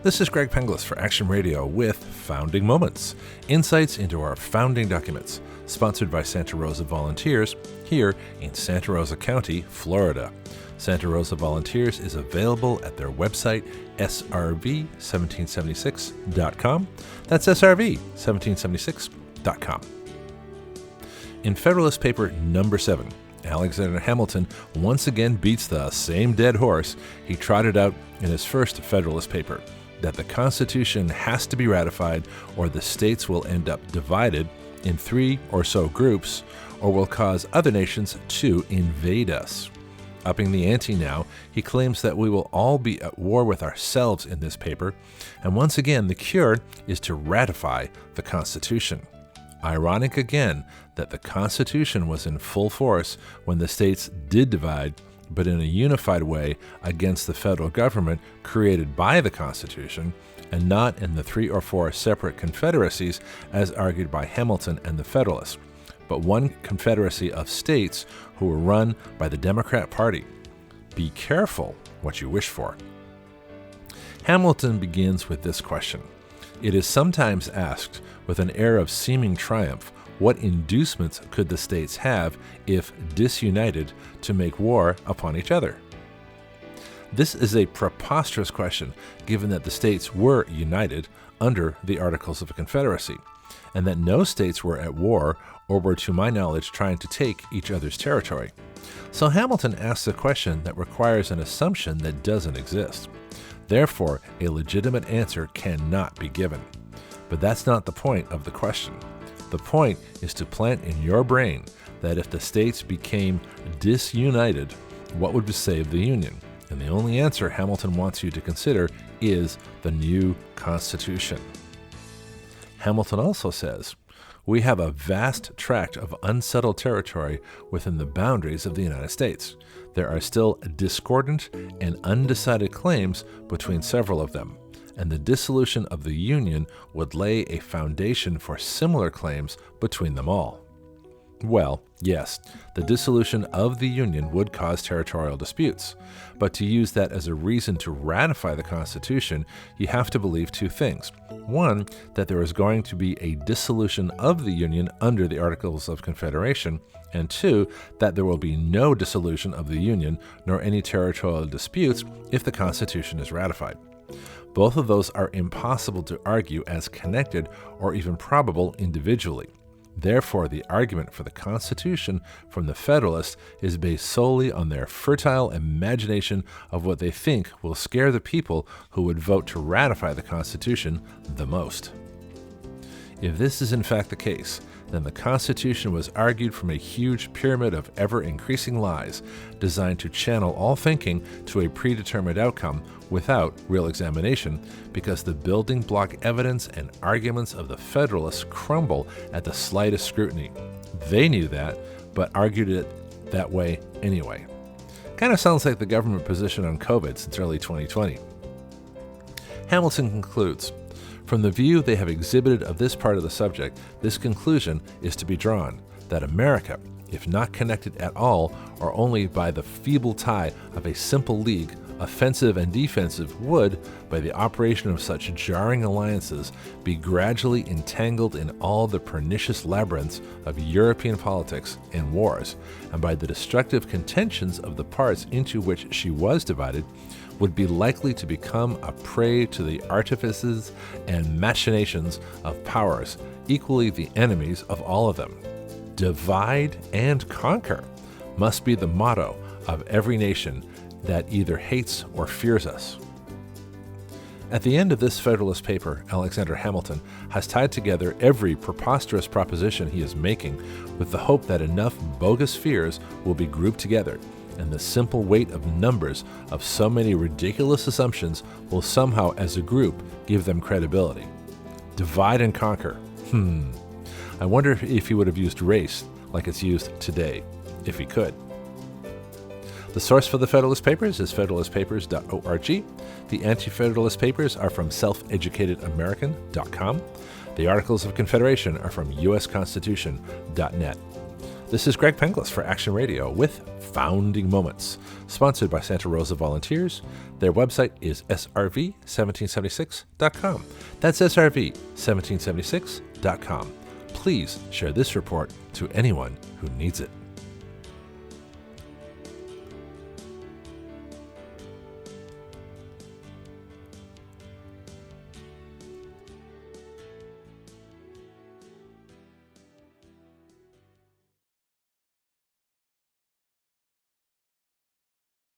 This is Greg Penglis for Action Radio with Founding Moments, insights into our founding documents, sponsored by Santa Rosa Volunteers here in Santa Rosa County, Florida. Santa Rosa Volunteers is available at their website, SRV1776.com. That's SRV1776.com. In Federalist Paper number 7, Alexander Hamilton once again beats the same dead horse he trotted out in his first Federalist Paper, that the Constitution has to be ratified or the states will end up divided in 3 or so groups or will cause other nations to invade us. Upping the ante now, he claims that we will all be at war with ourselves in this paper, and once again the cure is to ratify the Constitution. Ironic again that the Constitution was in full force when the states did divide, but in a unified way against the federal government created by the Constitution, and not in the 3 or 4 separate confederacies as argued by Hamilton and the Federalists, but one confederacy of states who were run by the Democrat Party. Be careful what you wish for. Hamilton begins with this question. It is sometimes asked, with an air of seeming triumph, what inducements could the states have, if disunited, to make war upon each other? This is a preposterous question, given that the states were united under the Articles of Confederation, and that no states were at war or were, to my knowledge, trying to take each other's territory. So Hamilton asks a question that requires an assumption that doesn't exist. Therefore, a legitimate answer cannot be given. But that's not the point of the question. The point is to plant in your brain that if the states became disunited, what would save the Union? And the only answer Hamilton wants you to consider is the new Constitution. Hamilton also says, we have a vast tract of unsettled territory within the boundaries of the United States. There are still discordant and undecided claims between several of them, and the dissolution of the Union would lay a foundation for similar claims between them all. Well, yes, the dissolution of the Union would cause territorial disputes, but to use that as a reason to ratify the Constitution, you have to believe 2 things. 1, that there is going to be a dissolution of the Union under the Articles of Confederation, and 2, that there will be no dissolution of the Union nor any territorial disputes if the Constitution is ratified. Both of those are impossible to argue as connected or even probable individually. Therefore, the argument for the Constitution from the Federalists is based solely on their fertile imagination of what they think will scare the people who would vote to ratify the Constitution the most. If this is in fact the case, then the Constitution was argued from a huge pyramid of ever-increasing lies designed to channel all thinking to a predetermined outcome without real examination, because the building block evidence and arguments of the Federalists crumble at the slightest scrutiny. They knew that, but argued it that way anyway. Kind of sounds like the government position on COVID since early 2020. Hamilton concludes, from the view they have exhibited of this part of the subject, this conclusion is to be drawn, that America, if not connected at all, or only by the feeble tie of a simple league, offensive and defensive, would, by the operation of such jarring alliances, be gradually entangled in all the pernicious labyrinths of European politics and wars, and by the destructive contentions of the parts into which she was divided, would be likely to become a prey to the artifices and machinations of powers, equally the enemies of all of them. Divide and conquer must be the motto of every nation that either hates or fears us. At the end of this Federalist paper, Alexander Hamilton has tied together every preposterous proposition he is making with the hope that enough bogus fears will be grouped together, and the simple weight of numbers of so many ridiculous assumptions will somehow, as a group, give them credibility. Divide and conquer. I wonder if he would have used race like it's used today, if he could. The source for the Federalist Papers is federalistpapers.org. The Anti-Federalist Papers are from selfeducatedamerican.com. The Articles of Confederation are from usconstitution.net. This is Greg Penglis for Action Radio with Founding Moments, sponsored by Santa Rosa Volunteers. Their website is srv1776.com. That's srv1776.com. Please share this report to anyone who needs it.